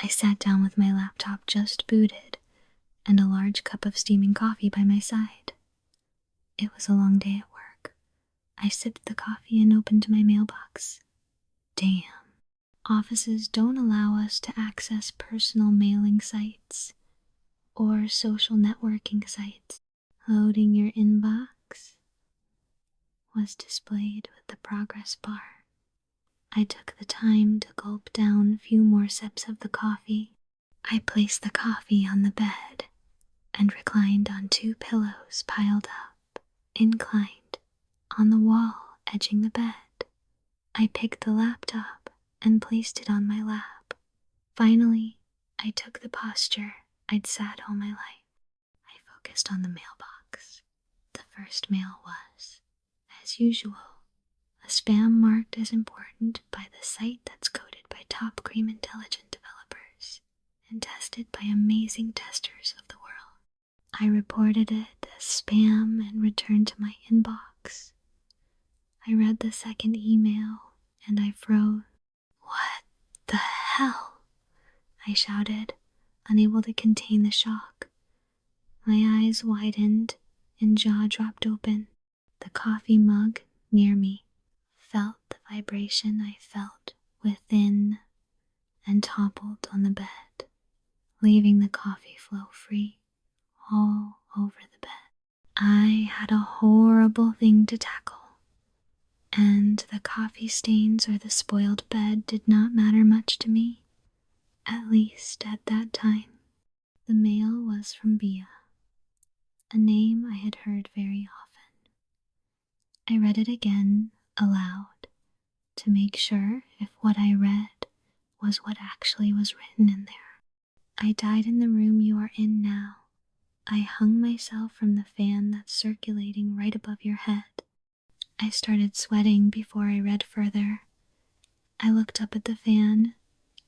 I sat down with my laptop just booted and a large cup of steaming coffee by my side. It was a long day at work. I sipped the coffee and opened my mailbox. Damn. Offices don't allow us to access personal mailing sites or social networking sites. Loading your inbox was displayed with the progress bar. I took the time to gulp down a few more sips of the coffee. I placed the coffee on the bed and reclined on 2 pillows piled up, inclined, on the wall edging the bed. I picked the laptop and placed it on my lap. Finally, I took the posture I'd sat all my life. I focused on the mailbox. The first mail was, as usual, a spam marked as important by the site that's coded by top cream intelligent developers and tested by amazing testers of the world. I reported it as spam and returned to my inbox. I read the second email and I froze. What the hell? I shouted, unable to contain the shock. My eyes widened and jaw dropped open. The coffee mug near me felt the vibration I felt within and toppled on the bed, leaving the coffee flow free all over the bed. I had a horrible thing to tackle, and the coffee stains or the spoiled bed did not matter much to me, at least at that time. The mail was from Bia, a name I had heard very often. I read it again aloud to make sure if what I read was what actually was written in there. I died in the room you are in now. I hung myself from the fan that's circulating right above your head. I started sweating before I read further. I looked up at the fan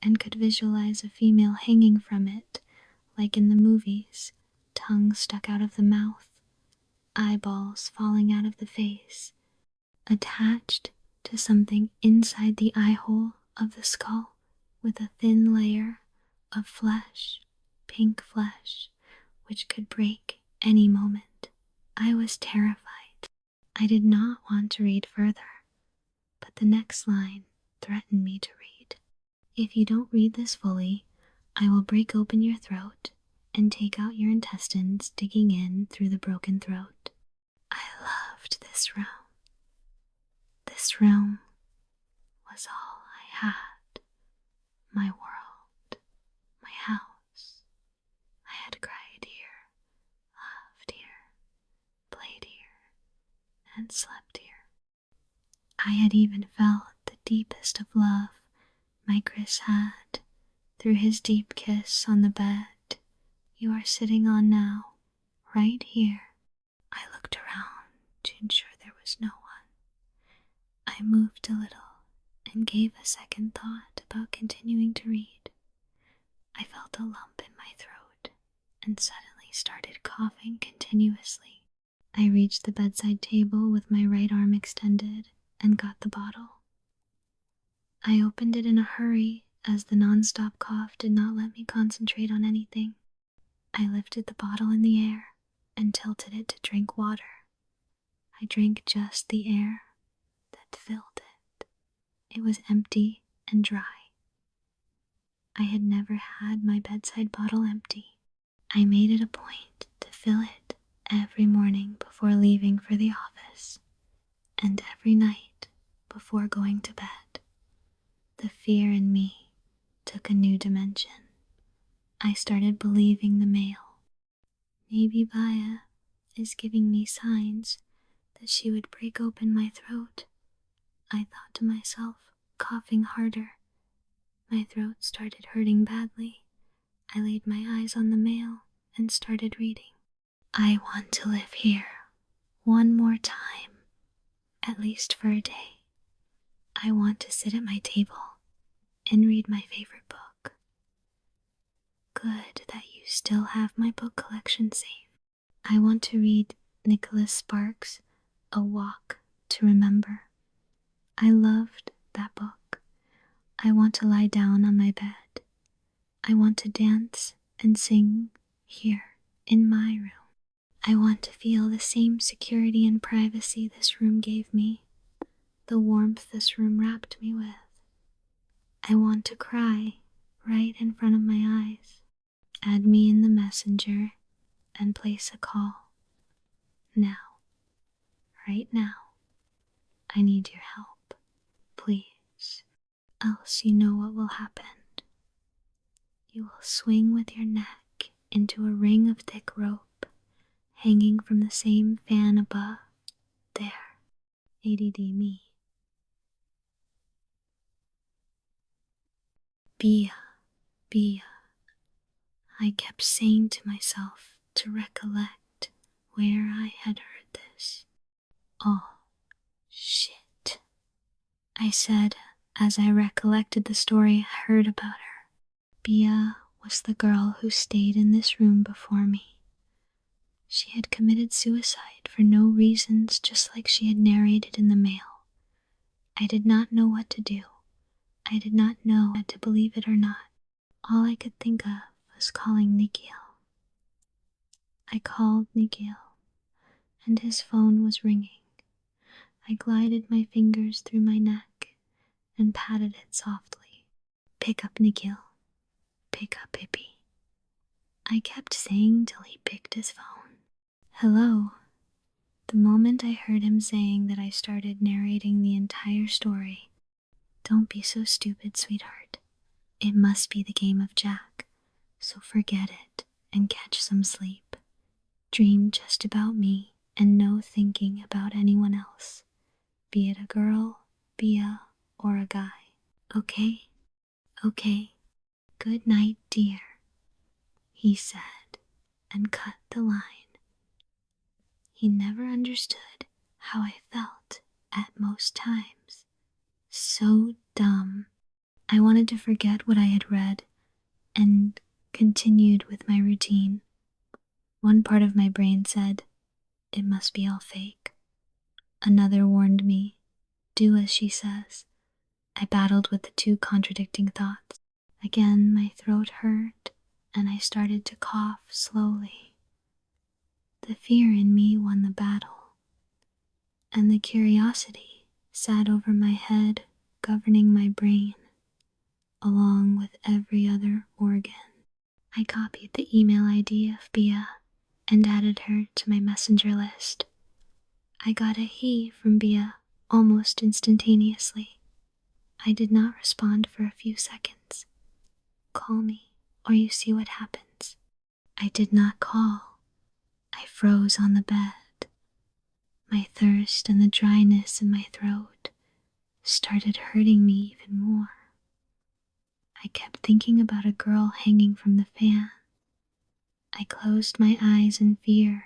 and could visualize a female hanging from it, like in the movies, tongue stuck out of the mouth, eyeballs falling out of the face, attached to something inside the eye hole of the skull with a thin layer of flesh, pink flesh, which could break any moment. I was terrified. I did not want to read further, but the next line threatened me to read. If you don't read this fully, I will break open your throat and take out your intestines, digging in through the broken throat. I loved this room. This room was all I had. My world, my house. I had cried here, loved here, played here, and slept here. I had even felt the deepest of love my Chris had through his deep kiss on the bed you are sitting on now, right here. I looked around to ensure there was no one. I moved a little and gave a second thought about continuing to read. I felt a lump in my throat and suddenly started coughing continuously. I reached the bedside table with my right arm extended and got the bottle. I opened it in a hurry as the non-stop cough did not let me concentrate on anything. I lifted the bottle in the air and tilted it to drink water. I drank just the air that filled it. It was empty and dry. I had never had my bedside bottle empty. I made it a point to fill it every morning before leaving for the office, and every night before going to bed. The fear in me took a new dimension. I started believing the mail. Maybe Baya is giving me signs that she would break open my throat. I thought to myself, coughing harder. My throat started hurting badly. I laid my eyes on the mail and started reading. I want to live here one more time, at least for a day. I want to sit at my table and read my favorite book. Good that you still have my book collection safe. I want to read Nicholas Sparks' A Walk to Remember. I loved that book. I want to lie down on my bed. I want to dance and sing here in my room. I want to feel the same security and privacy this room gave me, the warmth this room wrapped me with. I want to cry right in front of my eyes. Add me in the messenger and place a call. Now, right now, I need your help, please. Else you know what will happen. You will swing with your neck into a ring of thick rope hanging from the same fan above. There, ADD me. Bia, Bia. I kept saying to myself to recollect where I had heard this. Oh, shit, I said as I recollected the story I heard about her. Bia was the girl who stayed in this room before me. She had committed suicide for no reasons, just like she had narrated in the mail. I did not know what to do. I did not know whether to believe it or not. All I could think of was calling Nikhil. I called Nikhil, and his phone was ringing. I glided my fingers through my neck and patted it softly. Pick up, Nikhil. Pick up, Hippie. I kept saying till he picked his phone. Hello. The moment I heard him saying that, I started narrating the entire story. Don't be so stupid, sweetheart. It must be the game of Jack, so forget it and catch some sleep. Dream just about me and no thinking about anyone else, be it a girl, Bia, or a guy. Okay? Okay. Good night, dear, he said, and cut the line. He never understood how I felt at most times. So dumb. I wanted to forget what I had read and continued with my routine. One part of my brain said, it must be all fake. Another warned me, do as she says. I battled with the two contradicting thoughts. Again, my throat hurt, and I started to cough slowly. The fear in me won the battle, and the curiosity sat over my head, governing my brain, along with every other organ. I copied the email ID of Bia and added her to my messenger list. I got a he from Bia almost instantaneously. I did not respond for a few seconds. Call me, or you see what happens. I did not call. I froze on the bed. My thirst and the dryness in my throat started hurting me even more. I kept thinking about a girl hanging from the fan. I closed my eyes in fear.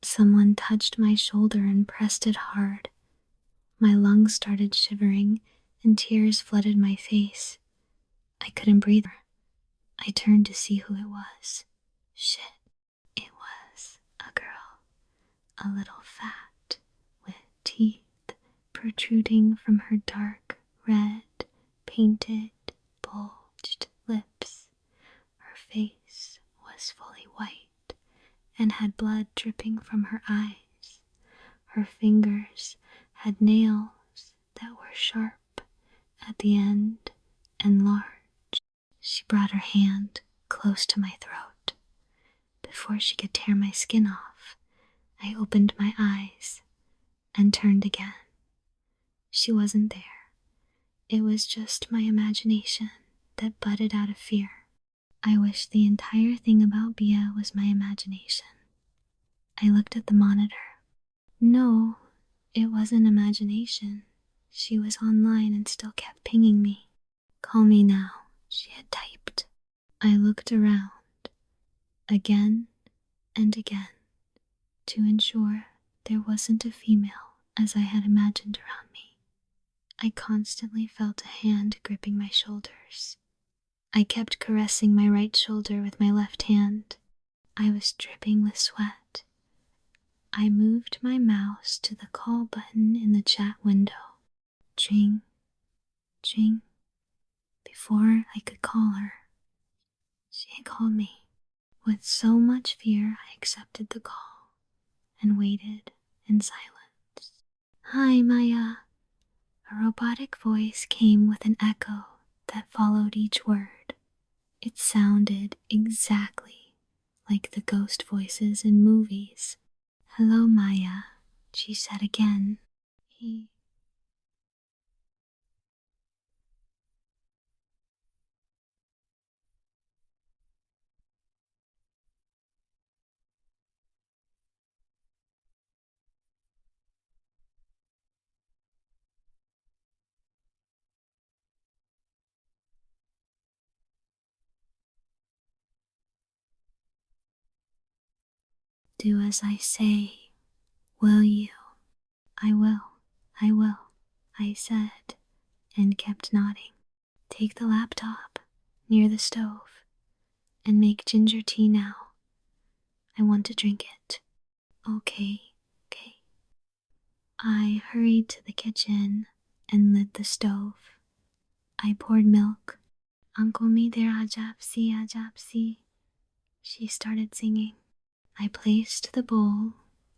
Someone touched my shoulder and pressed it hard. My lungs started shivering and tears flooded my face. I couldn't breathe. I turned to see who it was. Shit, it was a girl. A little fat, with teeth protruding from her dark, red, painted, bulged lips. Her face was fully white and had blood dripping from her eyes. Her fingers had nails that were sharp at the end and large. She brought her hand close to my throat. Before she could tear my skin off, I opened my eyes and turned again. She wasn't there. It was just my imagination that budded out of fear. I wished the entire thing about Bia was my imagination. I looked at the monitor. No, it wasn't imagination. She was online and still kept pinging me. Call me now, she had typed. I looked around, again and again, to ensure there wasn't a female as I had imagined around me. I constantly felt a hand gripping my shoulders. I kept caressing my right shoulder with my left hand. I was dripping with sweat. I moved my mouse to the call button in the chat window. Ching, ching. Before I could call her, It called me. With so much fear, I accepted the call and waited in silence. Hi, Maya. A robotic voice came with an echo that followed each word. It sounded exactly like the ghost voices in movies. Hello, Maya, she said again. Do as I say, will you? I will, I will, I said, and kept nodding. Take the laptop near the stove and make ginger tea now. I want to drink it. Okay. I hurried to the kitchen and lit the stove. I poured milk. Uncle me there ajapsi, she started singing. I placed the bowl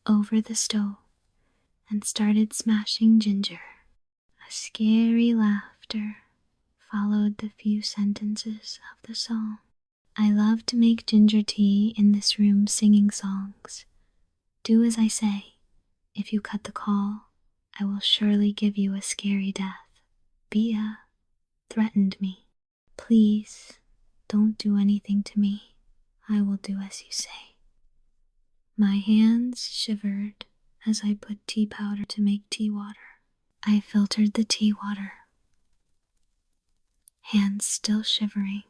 over the stove and started smashing ginger. A scary laughter followed the few sentences of the song. I love to make ginger tea in this room singing songs. Do as I say. If you cut the call, I will surely give you a scary death. Bia threatened me. Please, don't do anything to me. I will do as you say. My hands shivered as I put tea powder to make tea water. I filtered the tea water, hands still shivering,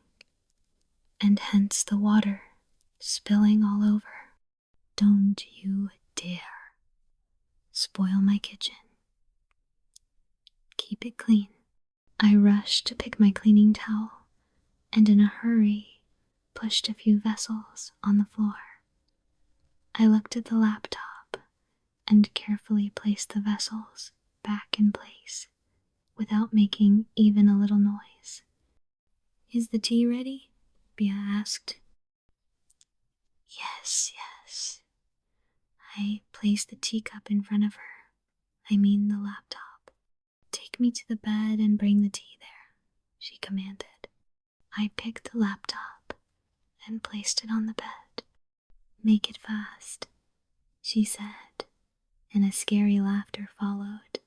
and hence the water spilling all over. Don't you dare spoil my kitchen. Keep it clean. I rushed to pick my cleaning towel and in a hurry pushed a few vessels on the floor. I looked at the laptop and carefully placed the vessels back in place without making even a little noise. Is the tea ready? Bia asked. Yes. I placed the teacup in front of her. I mean the laptop. Take me to the bed and bring the tea there, she commanded. I picked the laptop and placed it on the bed. Make it fast, she said, and a scary laughter followed.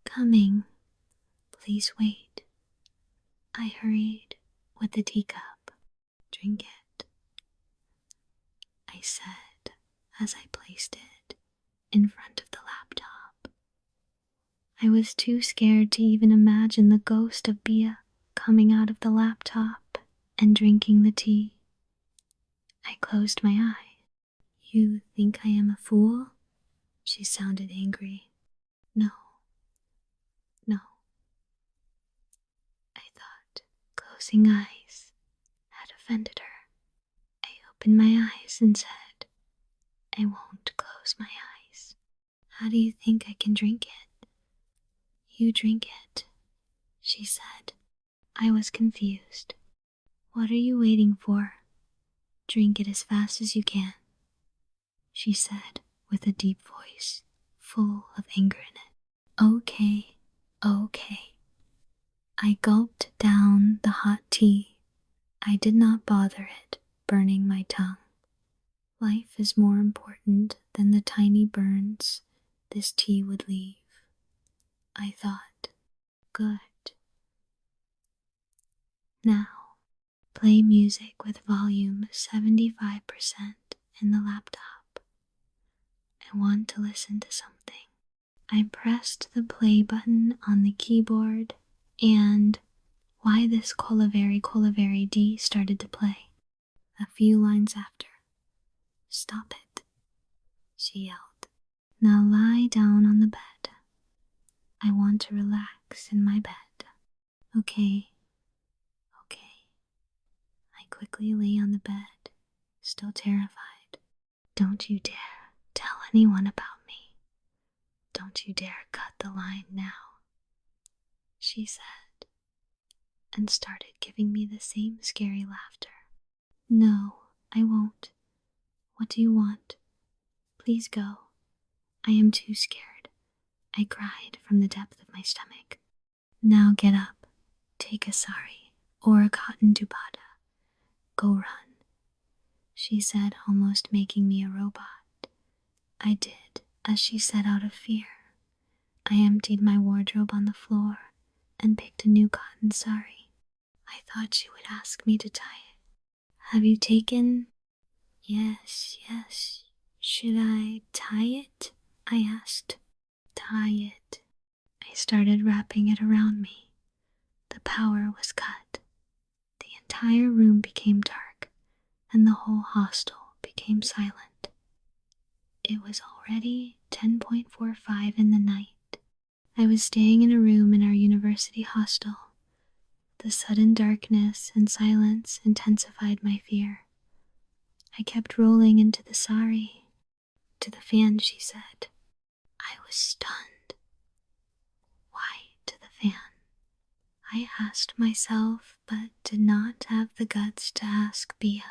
Coming. Please wait. I hurried with the teacup. Drink it, I said as I placed it in front of the laptop. I was too scared to even imagine the ghost of Bia coming out of the laptop and drinking the tea. I closed my eyes. You think I am a fool? She sounded angry. No. I thought closing eyes had offended her. I opened my eyes and said, I won't close my eyes. How do you think I can drink it? You drink it, she said. I was confused. What are you waiting for? Drink it as fast as you can, she said with a deep voice full of anger in it. Okay. I gulped down the hot tea. I did not bother it burning my tongue. Life is more important than the tiny burns this tea would leave, I thought. Good. Now, play music with volume 75% in the laptop. I want to listen to something. I pressed the play button on the keyboard and Why This Colaveri D started to play. A few lines after. Stop it, she yelled. Now lie down on the bed. I want to relax in my bed. Okay. I quickly lay on the bed, still terrified. Don't you dare tell anyone about me. Don't you dare cut the line now, she said, and started giving me the same scary laughter. No, I won't. What do you want? Please go. I am too scared. I cried from the depth of my stomach. Now get up. Take a sari or a cotton dupatta. Go run, she said, almost making me a robot. I did as she said out of fear. I emptied my wardrobe on the floor and picked a new cotton sari. I thought she would ask me to tie it. Have you taken? Yes. Should I tie it? I asked. Tie it. I started wrapping it around me. The power was cut. The entire room became dark, and the whole hostel became silent. It was already 10:45 in the night. I was staying in a room in our university hostel. The sudden darkness and silence intensified my fear. I kept rolling into the sari. To the fan, she said. I was stunned. Why to the fan? I asked myself, but did not have the guts to ask Bia.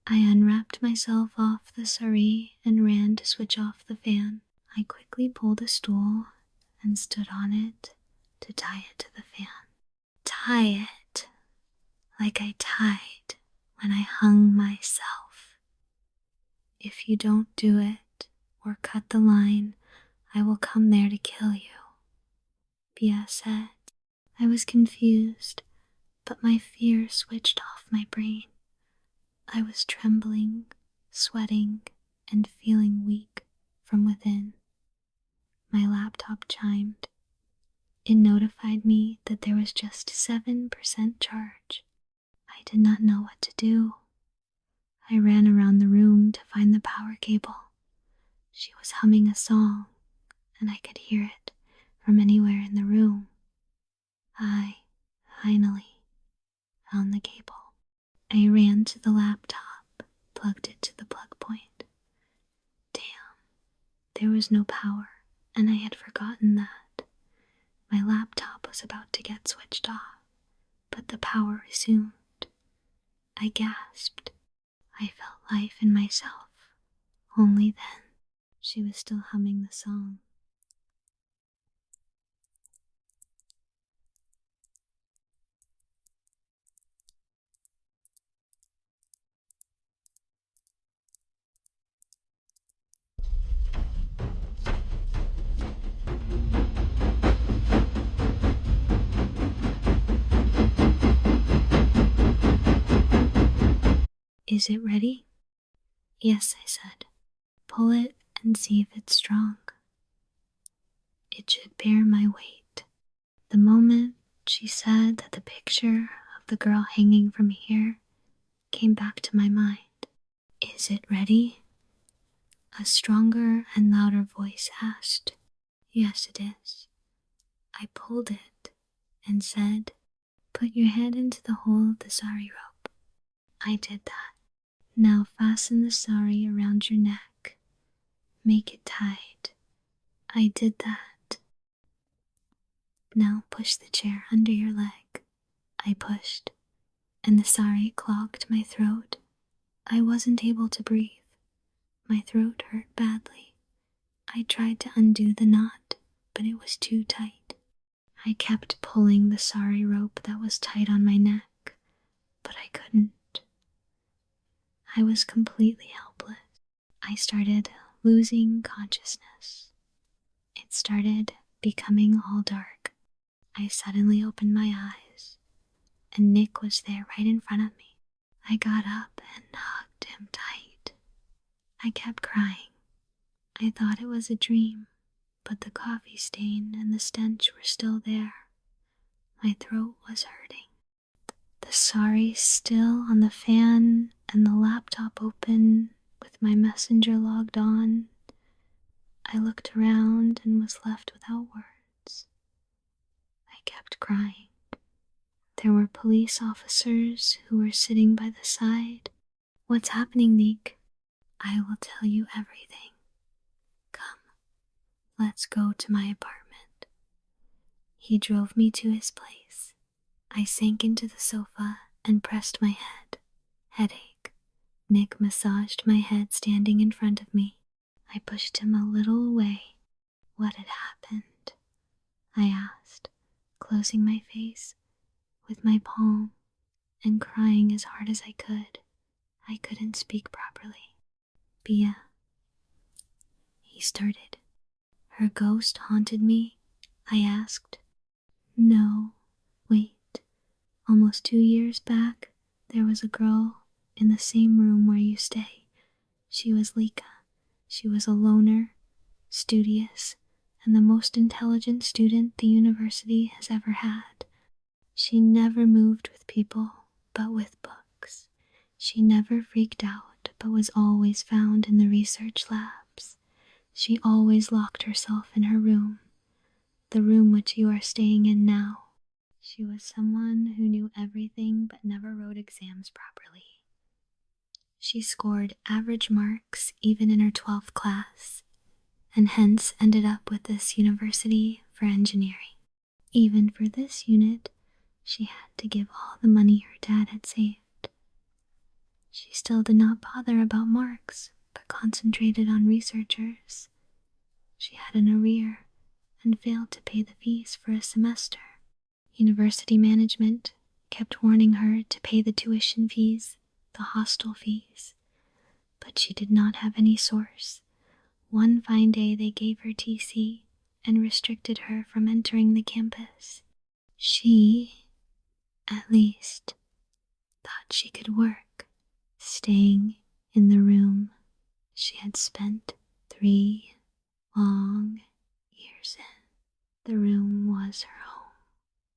I unwrapped myself off the sari and ran to switch off the fan. I quickly pulled a stool and stood on it to tie it to the fan. Tie it like I tied when I hung myself. If you don't do it or cut the line, I will come there to kill you, Bia said. I was confused, but my fear switched off my brain. I was trembling, sweating, and feeling weak from within. My laptop chimed. It notified me that there was just 7% charge. I did not know what to do. I ran around the room to find the power cable. She was humming a song, and I could hear it from anywhere in the room. I finally found the cable. I ran to the laptop, plugged it to the plug point. Damn, there was no power, and I had forgotten that. My laptop was about to get switched off, but the power resumed. I gasped. I felt life in myself. Only then. She was still humming the song. Is it ready? Yes, I said. Pull it and see if it's strong. It should bear my weight. The moment she said that, the picture of the girl hanging from here came back to my mind. Is it ready? A stronger and louder voice asked. Yes, it is. I pulled it and said, put your head into the hole of the sari rope. I did that. Now fasten the sari around your neck. Make it tight. I did that. Now push the chair under your leg. I pushed, and the sari clogged my throat. I wasn't able to breathe. My throat hurt badly. I tried to undo the knot, but it was too tight. I kept pulling the sari rope that was tight on my neck, but I couldn't. I was completely helpless. I started losing consciousness. It started becoming all dark. I suddenly opened my eyes, and Nick was there right in front of me. I got up and hugged him tight. I kept crying. I thought it was a dream, but the coffee stain and the stench were still there. My throat was hurting. The sari still on the fan and the laptop open with my messenger logged on. I looked around and was left without words. I kept crying. There were police officers who were sitting by the side. What's happening, Nick? I will tell you everything. Come, let's go to my apartment. He drove me to his place. I sank into the sofa and pressed my head headache. Nick massaged my head standing in front of me. I pushed him a little away. What had happened? I asked, closing my face with my palm and crying as hard as I could. I couldn't speak properly. Bia, he started. Her ghost haunted me? I asked. No, wait. Almost 2 years back, there was a girl in the same room where you stay. She was Lika. She was a loner, studious, and the most intelligent student the university has ever had. She never moved with people, but with books. She never freaked out, but was always found in the research labs. She always locked herself in her room, the room which you are staying in now. She was someone who knew everything but never wrote exams properly. She scored average marks even in her 12th class, and hence ended up with this university for engineering. Even for this unit, she had to give all the money her dad had saved. She still did not bother about marks, but concentrated on researchers. She had an arrear and failed to pay the fees for a semester. University management kept warning her to pay the tuition fees, the hostel fees, but she did not have any source. One fine day they gave her TC and restricted her from entering the campus. She, at least, thought she could work, staying in the room she had spent 3 long years in. The room was her home.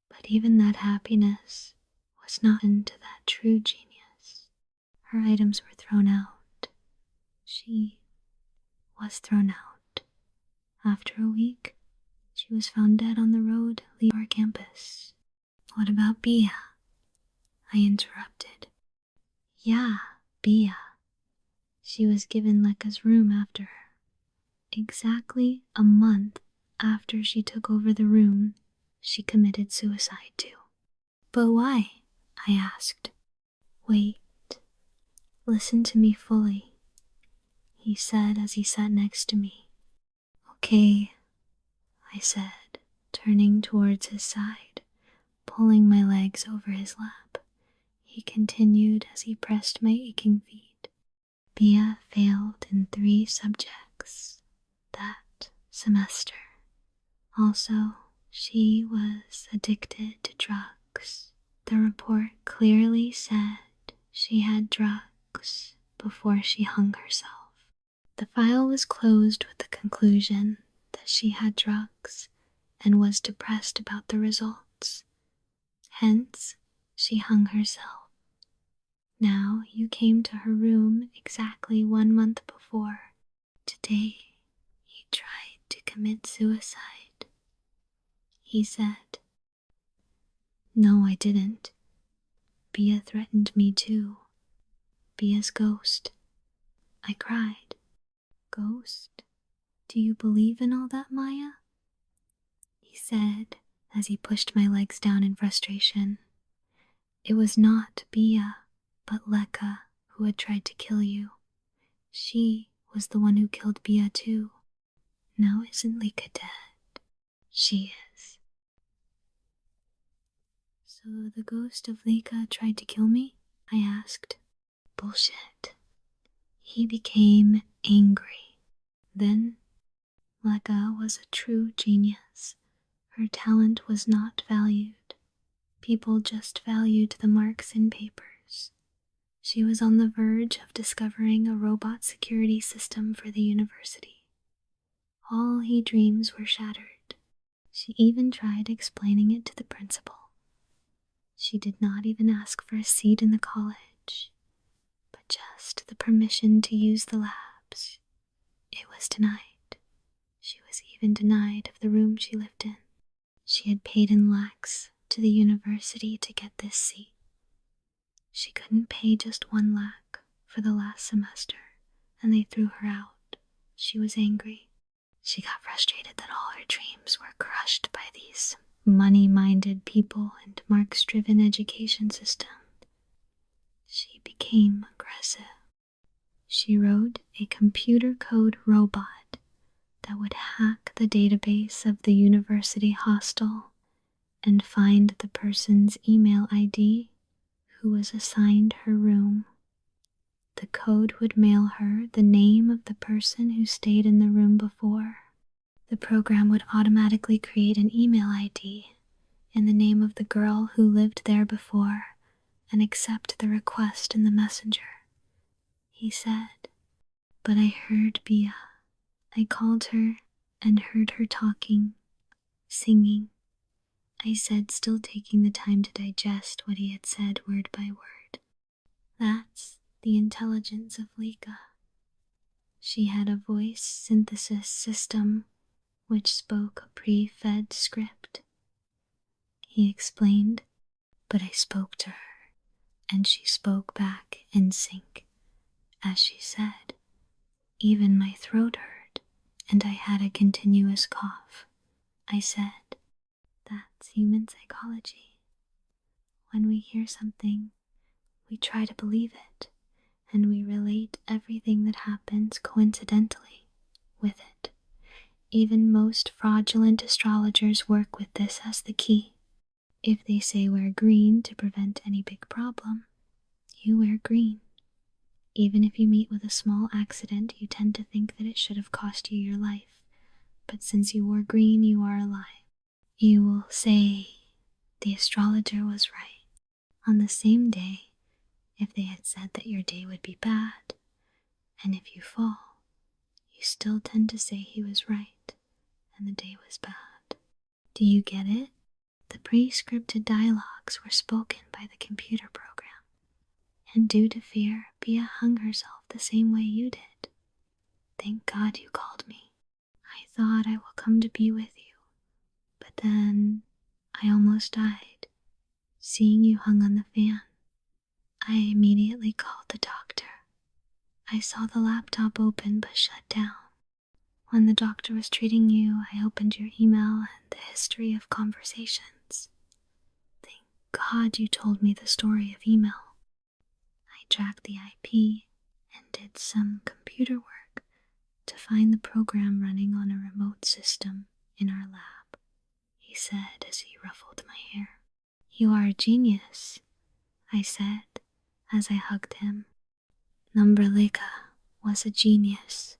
But even that happiness was not into that true genius. Her items were thrown out. She was thrown out. After a week, she was found dead on the road leaving our campus. What about Bia? I interrupted. Yeah, Bia. She was given Leka's room after her. Exactly a month after she took over the room, she committed suicide too. But why? I asked. Wait. Listen to me fully, he said as he sat next to me. Okay, I said, turning towards his side, pulling my legs over his lap. He continued as he pressed my aching feet. Bia failed in 3 subjects that semester. Also, she was addicted to drugs. The report clearly said she had drugs before she hung herself. The file was closed with the conclusion that she had drugs and was depressed about the results. Hence, she hung herself. Now you came to her room exactly 1 month before. Today, you tried to commit suicide, he said. No, I didn't. Bia threatened me too. Bia's ghost. I cried. Ghost? Do you believe in all that, Maya? He said as he pushed my legs down in frustration. It was not Bia, but Leka who had tried to kill you. She was the one who killed Bia too. Now isn't Leka dead? She is. So the ghost of Leka tried to kill me? I asked. Bullshit. He became angry. Then, Leka was a true genius. Her talent was not valued. People just valued the marks in papers. She was on the verge of discovering a robot security system for the university. All her dreams were shattered. She even tried explaining it to the principal. She did not even ask for a seat in the college, but just the permission to use the labs. It was denied. She was even denied of the room she lived in. She had paid in lakhs to the university to get this seat. She couldn't pay just 1 lakh for the last semester, and they threw her out. She was angry. She got frustrated that all her dreams were crushed by these money-minded people and marks-driven education system. She began became aggressive. She wrote a computer code robot that would hack the database of the university hostel and find the person's email ID who was assigned her room. The code would mail her the name of the person who stayed in the room before. The program would automatically create an email ID in the name of the girl who lived there before and accept the request in the messenger. He said, but I heard Bia. I called her and heard her talking, singing. I said, still taking the time to digest what he had said word by word. That's the intelligence of Lika. She had a voice synthesis system which spoke a pre-fed script. He explained, but I spoke to her, and she spoke back in sync. As she said, even my throat hurt, and I had a continuous cough. I said, that's human psychology. When we hear something, we try to believe it, and we relate everything that happens coincidentally with it. Even most fraudulent astrologers work with this as the key. If they say wear green to prevent any big problem, you wear green. Even if you meet with a small accident, you tend to think that it should have cost you your life. But since you wore green, you are alive. You will say, the astrologer was right. On the same day, if they had said that your day would be bad, and if you fall, you still tend to say he was right, and the day was bad. Do you get it? The pre-scripted dialogues were spoken by the computer program. And due to fear, Bia hung herself the same way you did. Thank God you called me. I thought I will come to be with you, but then I almost died. Seeing you hung on the fan, I immediately called the doctor. I saw the laptop open but shut down. When the doctor was treating you, I opened your email and the history of conversations. Thank God you told me the story of email. I tracked the IP and did some computer work to find the program running on a remote system in our lab, he said as he ruffled my hair. You are a genius, I said as I hugged him. Numberlika was a genius.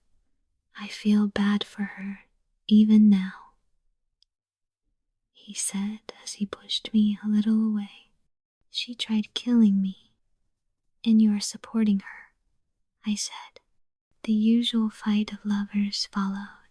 I feel bad for her, even now, he said as he pushed me a little away. She tried killing me, and you are supporting her, I said. The usual fight of lovers followed.